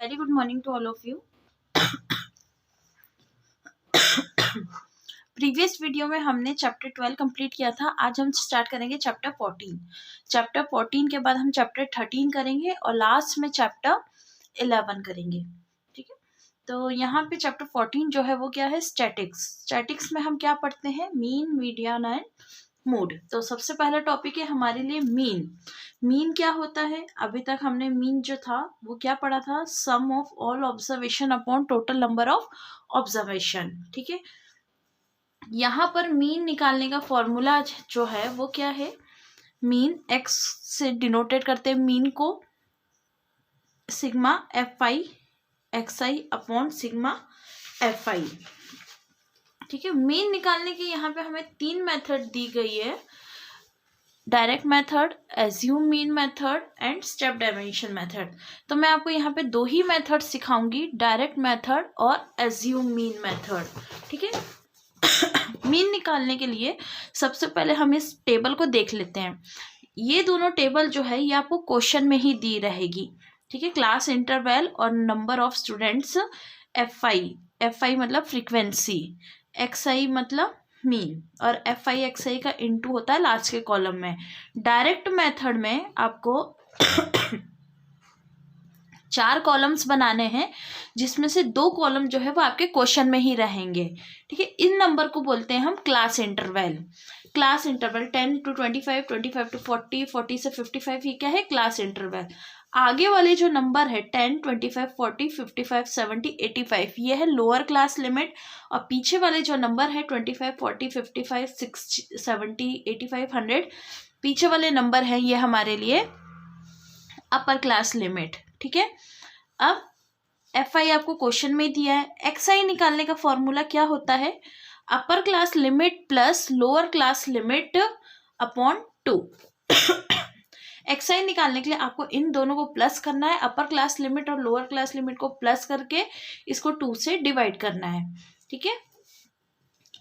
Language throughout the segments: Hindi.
Very good morning to all of you. Previous video में हमने चैप्टर 12 कंप्लीट किया था। आज हम स्टार्ट करेंगे चैप्टर 14। चैप्टर 14 के बाद हम चैप्टर 13 करेंगे और लास्ट में चैप्टर 11 करेंगे। ठीक है, तो यहाँ पे चैप्टर 14 जो है वो क्या है, स्टैटिक्स। स्टैटिक्स में हम क्या पढ़ते हैं, मीन, मीडियन एंड मूड। तो सबसे पहला टॉपिक है हमारे लिए मीन। मीन क्या होता है, अभी तक हमने मीन जो था वो क्या पढ़ा था, sum of all observation upon total number of observation. ठीक है, यहाँ पर मीन निकालने का फॉर्मूला जो है वो क्या है, मीन एक्स से डिनोटेड करते हैं मीन को, सिग्मा एफ आई एक्स आई अपॉन सिग्मा एफ आई। ठीक है, मीन निकालने की यहाँ पे हमें 3 मेथड दी गई है, direct method, assume mean method and step dimension method. तो मैं आपको यहाँ पे 2 ही मेथड सिखाऊंगी, डायरेक्ट मेथड और एज्यूम मीन मेथड। ठीक है, मीन निकालने के लिए सबसे पहले हम इस टेबल को देख लेते हैं। ये दोनों टेबल जो है ये आपको क्वेश्चन में ही दी रहेगी। ठीक है, क्लास इंटरवल और number of students, F I मतलब फ्रीक्वेंसी, एक्स आई मतलब मीन, और एफ आई एक्स आई का इनटू होता है लास्ट के कॉलम में। डायरेक्ट मेथड में आपको 4 कॉलम्स बनाने हैं, जिसमें से 2 कॉलम जो है वो आपके क्वेश्चन में ही रहेंगे। ठीक है, इन नंबर को बोलते हैं हम class interval. Class interval 10 to 25, 25 to 40, 40 से 55, ये क्या है, क्लास इंटरवल। आगे वाले जो नंबर है 10, 25, 40, 55, 70, 85, ये है लोअर क्लास लिमिट। और पीछे वाले जो नंबर है 25, 40, 55, 60, 70, 85, 100, पीछे वाले नंबर हैं ये हमारे लिए अपर क्लास लिमिट। ठीक है, अब एफ आई आपको क्वेश्चन में दिया है। एक्स आई निकालने का फॉर्मूला क्या होता है, upper class limit plus lower class limit upon 2। X I निकालने के लिए आपको इन दोनों को प्लस करना है, अपर क्लास लिमिट और लोअर क्लास लिमिट को प्लस करके इसको 2 से डिवाइड करना है। ठीक है,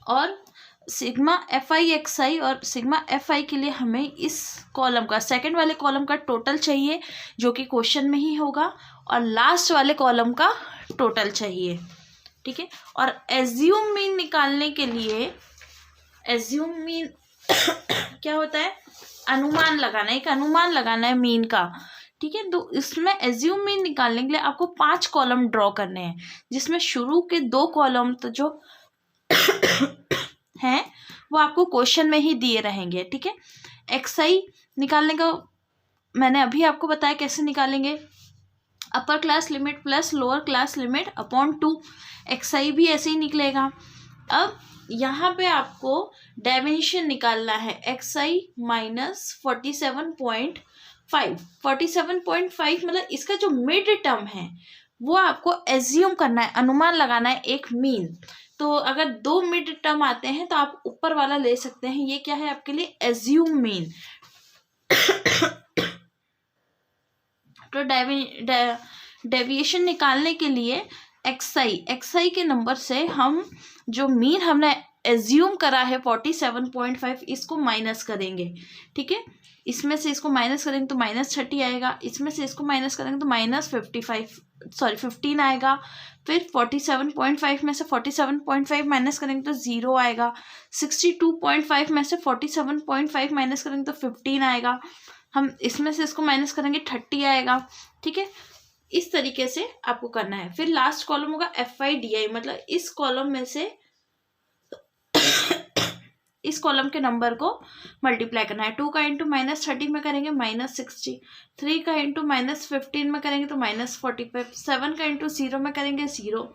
और सिग्मा एफ आई एक्स आई और सिग्मा एफ आई के लिए हमें इस कॉलम का, सेकंड वाले कॉलम का टोटल चाहिए जो कि क्वेश्चन में ही होगा, और लास्ट वाले कॉलम का टोटल चाहिए। ठीक है, और एज्यूम मीन निकालने के लिए, एज्यूम मीन क्या होता है, अनुमान लगाना, एक अनुमान लगाना है मीन का। ठीक है, तो इसमें एज्यूम मीन निकालने के लिए आपको 5 कॉलम ड्रॉ करने हैं, जिसमें शुरू के 2 कॉलम तो जो हैं वो आपको क्वेश्चन में ही दिए रहेंगे। ठीक है, एक्स आई निकालने का मैंने अभी आपको बताया कैसे निकालेंगे, upper class limit plus lower class limit upon 2, X I भी ऐसे ही निकलेगा। अब यहाँ पे आपको डायमेंशन निकालना है, एक्स आई माइनस 47.5, 47.5 मतलब इसका जो मिड टर्म है वो आपको एज्यूम करना है, अनुमान लगाना है एक मीन। तो अगर 2 मिड टर्म आते हैं तो आप ऊपर वाला ले सकते हैं, ये क्या है आपके लिए, एज्यूम मीन। तो डेविएशन निकालने के लिए एक्स आई के नंबर से हम जो मीन हमने एज्यूम करा है 47.5, इसको माइनस करेंगे। ठीक है, इसमें से इसको माइनस करेंगे तो -30 आएगा, इसमें से इसको माइनस करेंगे तो -15 आएगा। फिर 47.5 में से 47.5 माइनस करेंगे तो 0 आएगा। 62.5 में से 47.5 माइनस करेंगे तो 15 आएगा। हम इसमें से इसको माइनस करेंगे 30 आएगा। ठीक है, इस तरीके से आपको करना है। फिर लास्ट कॉलम होगा एफ आई डी आई, मतलब इस कॉलम में से इस कॉलम के नंबर को मल्टीप्लाई करना है। 2 का इंटू -30 में करेंगे -60, 3 का इंटू -15 में करेंगे तो -45, 7 का इंटू 0 में करेंगे 0,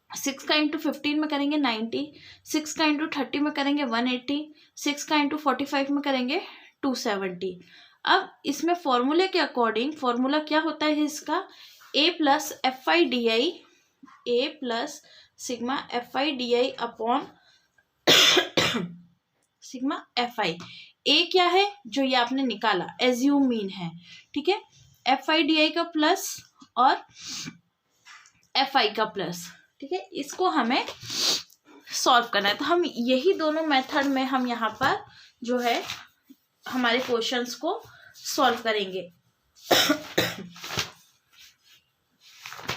6 का इंटू 15 में करेंगे 90, 6 का इंटू 30 में करेंगे 180, 6 का इंटू 45 में करेंगे 270। अब इसमें फॉर्मूले के अकॉर्डिंग फॉर्मूला क्या होता है इसका, a plus F I D I, A plus sigma F I D I upon sigma F I. A क्या है, जो ये आपने निकाला एज्यूम मीन है। ठीक है, एफ आई डी आई का प्लस और एफ आई का प्लस। ठीक है, इसको हमें सॉल्व करना है। तो हम यही दोनों मेथड में हम यहाँ पर जो है हमारे क्वेश्चंस को सॉल्व करेंगे।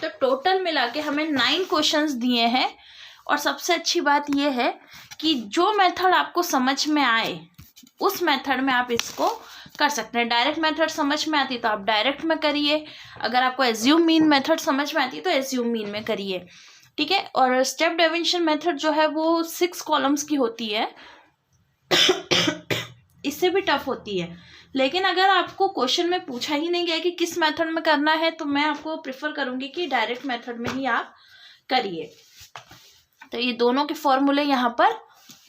तो टोटल मिला के हमें 9 क्वेश्चंस दिए हैं। और सबसे अच्छी बात यह है कि जो मेथड आपको समझ में आए उस मेथड में आप इसको कर सकते हैं। डायरेक्ट मेथड समझ में आती तो आप डायरेक्ट में करिए, अगर आपको एज्यूम मीन मेथड समझ में आती तो एज्यूम मीन में करिए, ठीक है। और स्टेप डेविएशन मेथड जो है वो 6 कॉलम्स की होती है, इससे भी टफ होती है। लेकिन अगर आपको क्वेश्चन में पूछा ही नहीं गया कि किस मेथड में करना है तो मैं आपको प्रेफर करूंगी कि डायरेक्ट मेथड में ही आप करिए। तो ये दोनों के फॉर्मूले यहाँ पर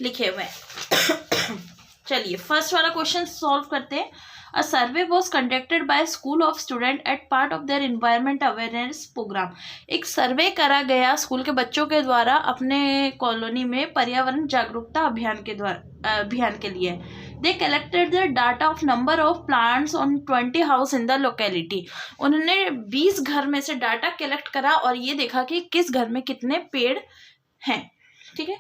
लिखे हुए हैं। चलिए फर्स्ट वाला क्वेश्चन सॉल्व करते हैं। A survey was conducted by school of student at part of their environment awareness programme. एक सर्वे करा गया स्कूल के बच्चों के द्वारा अपने कॉलोनी में पर्यावरण जागरूकता अभियान के लिए। They collected the data of number of plants on 20 house in the locality. उन्होंने 20 घर में से डाटा कलेक्ट करा और ये देखा कि किस घर में कितने पेड़ हैं, ठीक है।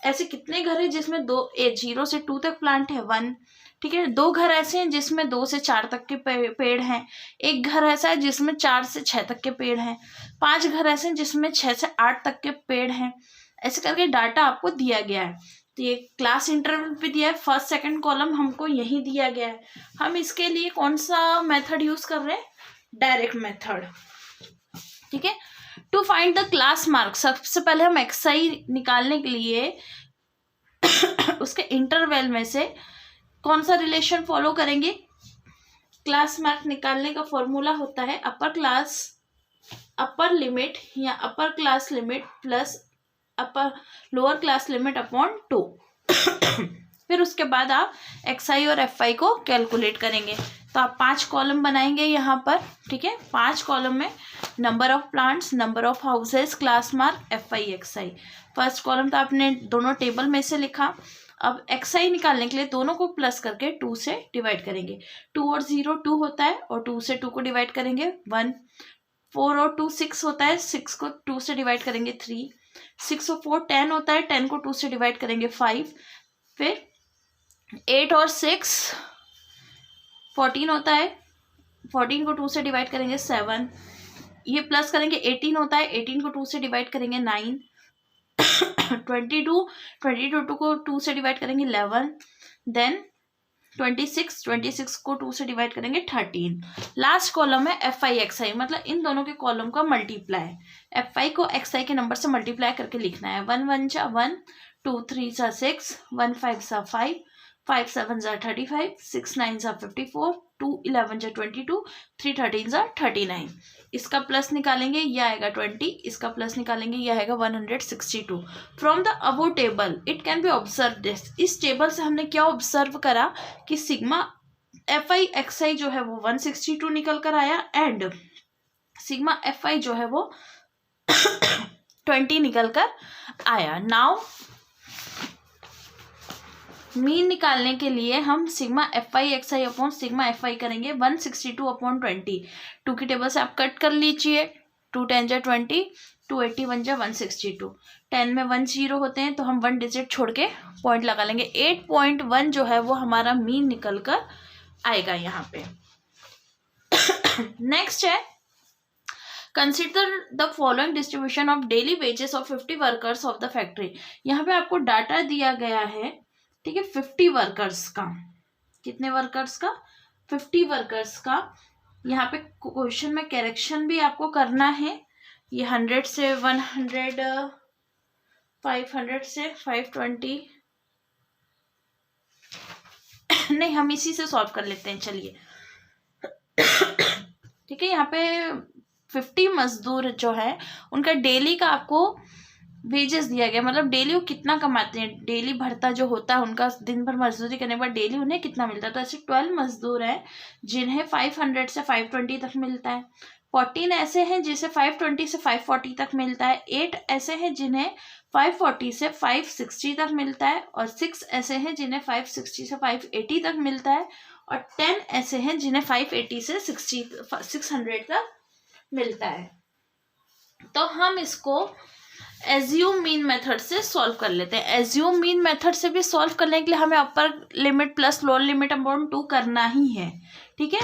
ऐसे कितने घर है जिसमें 0 से 2 तक प्लांट है, 1, ठीक है। 2 घर ऐसे हैं जिसमें 2 से 4 तक के पेड़ हैं। एक घर ऐसा है जिसमें 4 से 6 तक के पेड़ हैं। 5 घर ऐसे हैं जिसमें 6 से 8 तक के पेड़ हैं। ऐसे करके डाटा आपको दिया गया है। तो ये क्लास इंटरवल पे दिया है, फर्स्ट सेकंड कॉलम हमको यही दिया गया है। हम इसके लिए कौन सा मेथड यूज कर रहे हैं? डायरेक्ट मेथड, ठीक है। To find the class mark, सबसे पहले हम एक्सआई निकालने के लिए उसके इंटरवल में से कौन सा रिलेशन फॉलो करेंगे? क्लास मार्क निकालने का फॉर्मूला होता है अपर लिमिट या अपर class limit plus lower class limit upon 2। फिर उसके बाद आप एक्सआई और एफआई को कैलकुलेट करेंगे। तो आप 5 कॉलम बनाएंगे यहाँ पर, ठीक है। 5 कॉलम में number of plants, number of houses, class mark, FI, XI. First column तो आपने दोनों टेबल में से लिखा। अब एक्सआई निकालने के लिए दोनों को प्लस करके 2 से डिवाइड करेंगे। 2 और 0 2 होता है और 2 से 2 को डिवाइड करेंगे 1। 4 और 2 6 होता है, 6 को 2 से डिवाइड करेंगे 3। 6 और 4 10 होता है, 10 को 2 से डिवाइड करेंगे 5। फिर 8 और 6 14 होता है, 14 को 2 से डिवाइड करेंगे 7। ये प्लस करेंगे 18 होता है, 18 को 2 से डिवाइड करेंगे 9। 22 को 2 से डिवाइड करेंगे 11। देन 26 को 2 से डिवाइड करेंगे 13। लास्ट कॉलम है एफ आई एक्स आई, मतलब इन दोनों के कॉलम का मल्टीप्लाई। एफ आई को एक्स आई के नंबर से मल्टीप्लाई करके लिखना है। 1 1 जा 1, 2 3 जा 6, 1 5 जा 5, 5 7 जा 35, 6 9 जा 54, 2 11 जा 22, 3 13 जा 39। इसका प्लस निकालेंगे ये आएगा 20, इसका प्लस निकालेंगे ये आएगा 162। From the above table it can be observe this. इस टेबल से हमने क्या ऑब्जर्व करा कि सिग्मा एफ आई एक्स आई जो है वो 162 निकल कर आया एंड सिग्मा एफ आई जो है वो 20 निकल कर आया। नाउ मीन निकालने के लिए हम सिग्मा एफ आई एक्स आई अपॉन सिग्मा एफ आई करेंगे 162 अपॉन 20। 2 की टेबल से आप कट कर लीजिए। 2 10 जा 20, 2 81 जा 162। 10 में 1 0 होते हैं तो हम 1 डिजिट छोड़ के पॉइंट लगा लेंगे। 8.1 जो है वो हमारा मीन निकल कर आएगा यहाँ पे। नेक्स्ट है consider the following distribution of daily wages of 50 workers of the factory. यहाँ पे आपको डाटा दिया गया है, ठीक है, 50 वर्कर्स का। कितने वर्कर्स का? 50 वर्कर्स का। यहाँ पे क्वेश्चन में करेक्शन भी आपको करना है। ये 100 से 100, 500 से 520 नहीं, हम इसी से सॉल्व कर लेते हैं, चलिए। ठीक है, यहाँ पे 50 मजदूर जो है उनका डेली का आपको वेजेस दिया गया, मतलब डेली वो कितना कमाते हैं, डेली भरता जो होता है उनका दिन भर मजदूरी करने के बाद डेली उन्हें कितना मिलता है। तो ऐसे 12 मजदूर हैं जिन्हें 500 से 520 तक मिलता है। 14 ऐसे हैं जिसे 520 से 540 तक मिलता है। 8 ऐसे हैं जिन्हें 540 से 560 तक मिलता है और 6 ऐसे हैं जिन्हें 560 से 580 तक मिलता है और 10 ऐसे हैं जिन्हें 580 से 600 तक मिलता है। तो हम इसको एज्यूम मीन मेथड से सॉल्व कर लेते हैं। एज्यूम मीन मेथड से भी सॉल्व करने के लिए हमें upper limit plus lower limit upon 2 करना ही है, ठीक है।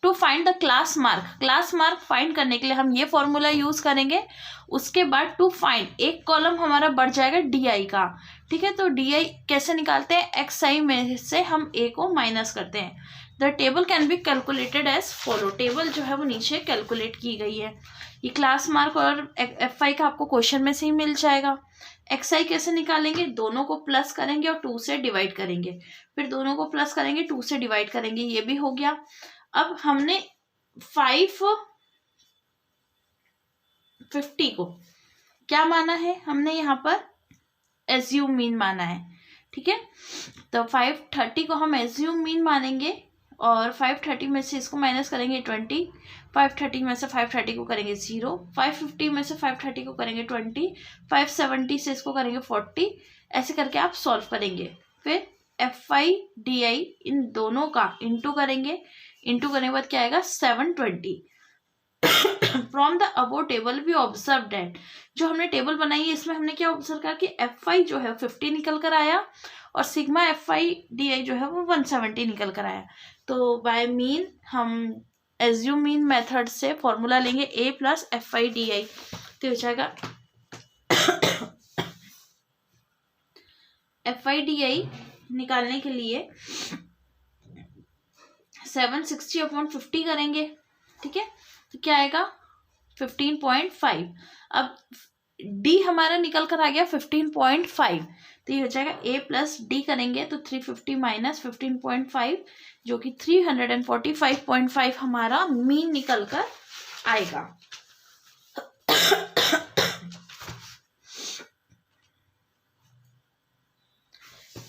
To find the class mark find करने के लिए हम ये फॉर्मूला यूज करेंगे। उसके बाद टू फाइंड, एक कॉलम हमारा बढ़ जाएगा डी का, ठीक है। तो डी कैसे निकालते हैं, एक्स आई में से हम ए को माइनस करते हैं। The table can be calculated as follow, table जो है वो नीचे कैलकुलेट की गई है। ये क्लास मार्क और एफ आई का आपको क्वेश्चन में से ही मिल जाएगा। एक्स आई कैसे निकालेंगे, दोनों को प्लस करेंगे और 2 से डिवाइड करेंगे, फिर दोनों को प्लस करेंगे 2 से डिवाइड करेंगे, ये भी हो गया। अब हमने 550 को क्या माना है, हमने यहाँ पर एज्यूम मीन माना है, ठीक है। तो 530 को हम एज्यूम मीन मानेंगे और 530 में से इसको माइनस करेंगे 20, 530 में से 530 को करेंगे 0, 550 में से 530 को करेंगे 20, 570 से इसको करेंगे 40, ऐसे करके आप सॉल्व करेंगे। फिर एफ आई डी आई इन दोनों का इंटू करेंगे, इंटू करने के बाद क्या आएगा 720। From the above table we observe that, जो हमने टेबल बनाई है इसमें हमने क्या ऑब्जर्व किया कि एफ आई जो है 50 निकल कर आया और sigma F I D I जो है वो 170 निकल कर आया। तो बाय मीन हम एज्यूम मीन मेथड से फॉर्मूला लेंगे A plus F I D I, तो हो जाएगा एफ आई डी आई निकालने के लिए 760/50 करेंगे, ठीक है। तो क्या आएगा 15.5। अब डी हमारा निकल कर आ गया 15.5, तो ये हो जाएगा ए प्लस डी करेंगे तो 350 माइनस 15.5 जो कि 345.5 हमारा मीन निकल कर आएगा।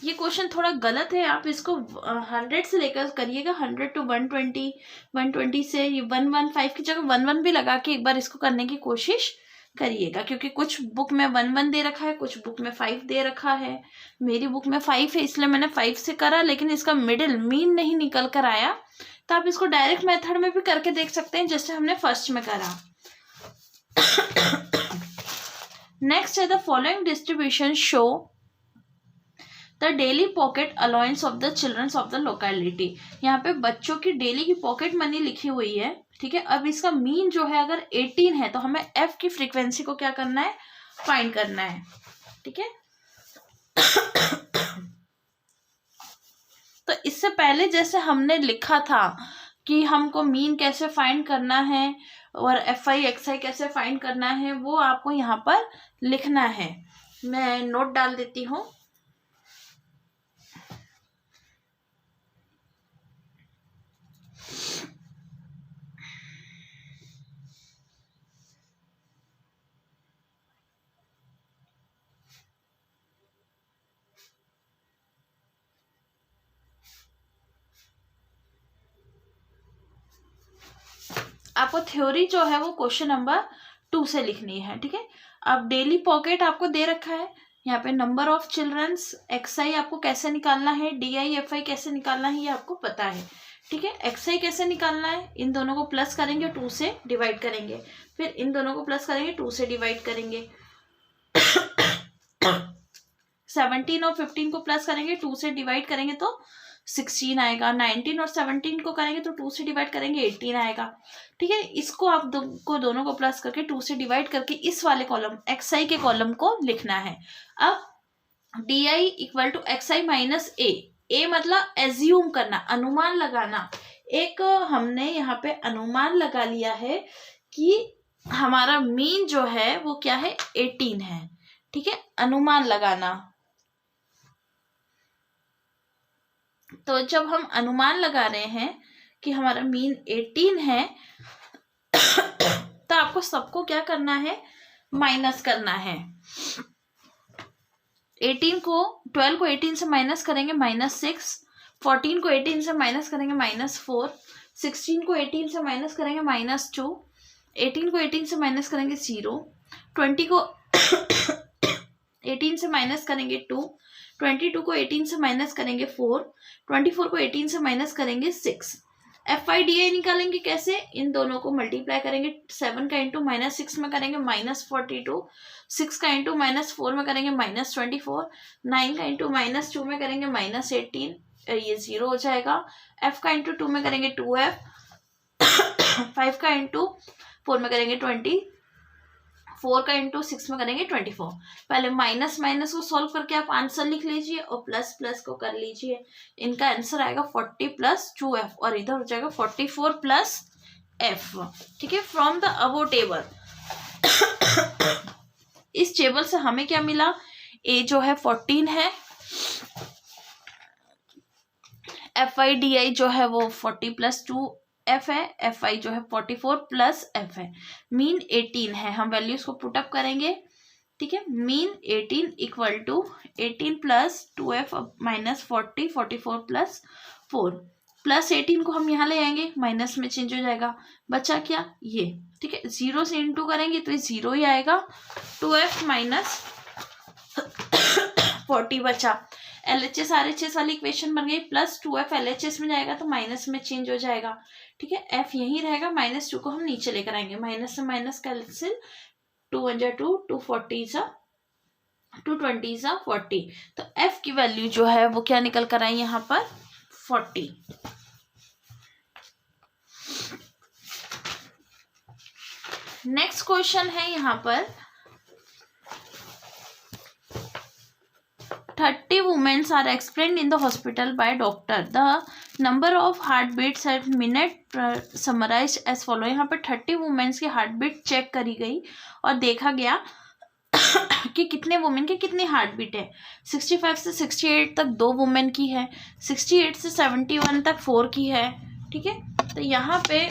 ये क्वेश्चन थोड़ा गलत है, आप इसको 100 से लेकर करिएगा, 100 to 120, 120 से 115 की जगह 11 भी लगा के एक बार इसको करने की कोशिश करिएगा, क्योंकि कुछ बुक में 11 दे रखा है, कुछ बुक में 5 दे रखा है। मेरी बुक में 5 है इसलिए मैंने 5 से करा, लेकिन इसका मिडिल मीन नहीं निकल कर आया। तो आप इसको डायरेक्ट मेथड में भी करके देख सकते हैं जैसे हमने फर्स्ट में करा। नेक्स्ट है the following distribution show the daily pocket allowance of the childrens of the locality. यहाँ पे बच्चों की डेली की पॉकेट मनी लिखी हुई है, ठीक है। अब इसका मीन जो है अगर 18 है तो हमें एफ की फ्रीक्वेंसी को क्या करना है, फाइंड करना है, ठीक है। तो इससे पहले जैसे हमने लिखा था कि हमको मीन कैसे फाइंड करना है और एफ आई एक्स आई कैसे फाइंड करना है, वो आपको यहाँ पर लिखना है। मैं नोट डाल देती हूँ। आपको थ्योरी जो है वो क्वेश्चन नंबर 2 से लिखनी है, ठीक है। अब डेली पॉकेट आपको दे रखा है, यहाँ पे नंबर ऑफ चिल्ड्रंस, एक्स आई आपको कैसे निकालना है, डी आई एफ आई कैसे निकालना है ये आपको पता है, ठीक है। एक्स आई कैसे निकालना है, इन दोनों को प्लस करेंगे 2 से डिवाइड करेंगे, फिर इन दोनों को प्लस करेंगे 2 से डिवाइड करेंगे। 17 और 15 को प्लस करेंगे 2 से डिवाइड करेंगे तो 16 आएगा। 19 और 17 को करेंगे तो 2 से डिवाइड करेंगे 18 आएगा, ठीक है। इसको आप दोनों को प्लस करके 2 से डिवाइड करके इस वाले कॉलम एक्स आई के कॉलम को लिखना है। अब D I equal to X I minus A मतलब एज्यूम करना, अनुमान लगाना। एक हमने यहाँ पे अनुमान लगा लिया है कि हमारा मीन जो है वो क्या है 18 है, ठीक है। अनुमान लगाना, तो जब हम अनुमान लगा रहे हैं कि हमारा मीन 18 है तो आपको सबको क्या करना है, माइनस करना है। 12 को 18 से माइनस करेंगे -6, 14 को 18 से माइनस करेंगे -4, 16 को 18 से माइनस करेंगे -2, 18 को 18 से माइनस करेंगे 0, 20 को 18 से माइनस करेंगे 2, 22 को 18 से माइनस करेंगे 4, 24 को 18 से माइनस करेंगे 6। एफ आई डी आई निकालेंगे कैसे, इन दोनों को मल्टीप्लाई करेंगे, 7 का इंटू -6 में करेंगे -42, 6 का इंटू -4 में करेंगे -24, 9 का इंटू -2 में करेंगे -18, ये 0 हो जाएगा। एफ का इंटू 2 में करेंगे 2f, 5 का इंटू 4 में करेंगे 20, 4 का इंटू 6 में करेंगे 24। पहले माइनस माइनस को सॉल्व करके आप आंसर लिख लीजिए और प्लस प्लस को कर लीजिए। इनका आंसर आएगा 40 + 2f और इधर हो जाएगा 44 + f। ठीक है, फ्रॉम द अबव टेबल। इस टेबल से हमें क्या मिला, a जो है 14 है, FI/DI जो है वो 40 + 2f है, FI जो है 44 + f है, मीन 18 है। हम वैल्यूज को पुटअप करेंगे। ठीक है, मीन 18 = 18 + 2f -40, 44 + 4 प्लस 18 को हम यहाँ ले आएंगे, माइनस में चेंज हो जाएगा, बचा क्या ये। ठीक है, 0 से इंटू करेंगे तो ये 0 ही आएगा, 2f - 40 बचा। LHS RHS वाली इक्वेशन बन गई, प्लस 2f LHS में जाएगा तो माइनस में चेंज हो जाएगा। ठीक है, f यहीं रहेगा, -2 को हम नीचे लेकर आएंगे, माइनस से माइनस कैंसिल, 2 × 2 240 220 40। तो f की वैल्यू जो है वो क्या निकल कर आई यहाँ पर 40। नेक्स्ट क्वेश्चन है यहाँ पर 30 women are explained in the hospital by doctor. The number of heartbeats at minute summarized as follow. यहाँ पर 30 वुमेन्स की हार्ट बीट चेक करी गई और देखा गया कि कितने वुमेन के कितनी हार्ट बीट है। 65 से 68 तक 2 वुमेन की है, 68 से 71 तक 4 की है। ठीक है, तो यहाँ पे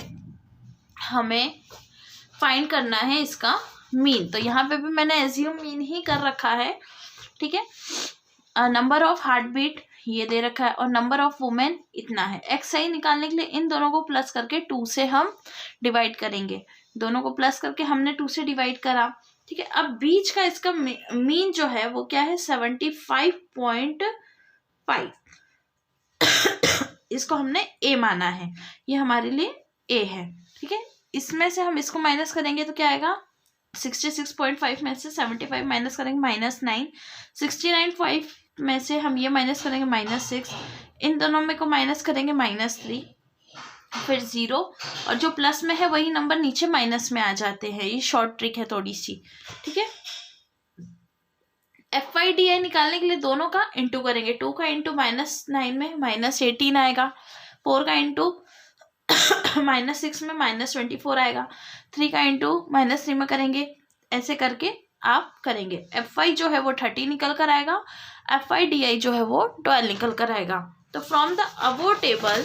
हमें फाइंड करना है इसका मीन। तो यहाँ पे भी मैंने एज्यूम मीन ही कर रखा है। ठीक है, नंबर ऑफ हार्ट बीट ये दे रखा है और नंबर ऑफ वुमेन इतना है। XI निकालने के लिए इन दोनों को प्लस करके 2 से हम डिवाइड करेंगे। दोनों को प्लस करके हमने 2 से डिवाइड करा। ठीक है, अब बीच का इसका मीन जो है वो क्या है 75.5। इसको हमने A माना है, ये हमारे लिए A है। ठीक है, इसमें से हम इसको माइनस करेंगे तो क्या आएगा 66.5 में से 75 माइनस करेंगे -9, 69.5 में से हम ये माइनस करेंगे -6, इन दोनों में को माइनस करेंगे -3, फिर 0 और जो प्लस में है वही नंबर नीचे माइनस में आ जाते हैं। ये शॉर्ट ट्रिक है थोड़ी सी। ठीक है, FI/DI निकालने के लिए दोनों का इंटू करेंगे। 2 का इंटू -9 में -18 आएगा, 4 का इंटू -6 में -24 आएगा, 3 का इंटू -3 में करेंगे। ऐसे करके आप करेंगे। FI जो है वो 30 निकल कर आएगा, FI/DI जो है वो 12 निकल कर आएगा। तो from the above table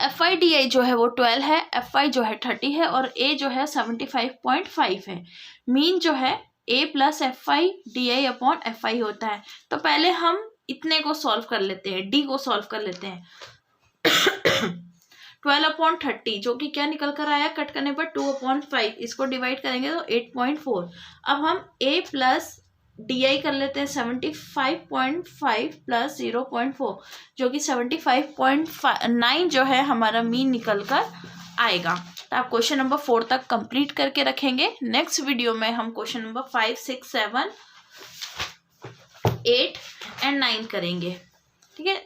FI/DI जो है वो 12 है, FI जो है 30 है और A जो है 75.5 है। मीन जो है A + FI/DI/FI होता है। तो पहले हम इतने को सॉल्व कर लेते हैं, D को सॉल्व कर लेते हैं। 12/30 जो कि क्या निकल कर आया, कट करने पर 2/5, इसको डिवाइड करेंगे तो 8.4। अब हम A + DI कर लेते हैं, 75.5 + 0.4 जो कि 75.9 जो है हमारा मीन निकल कर आएगा। तो आप क्वेश्चन नंबर 4 तक कंप्लीट करके रखेंगे। नेक्स्ट वीडियो में हम क्वेश्चन नंबर 5, 6, 7, 8 और 9 करेंगे। ठीक है,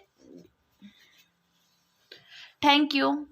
थैंक यू।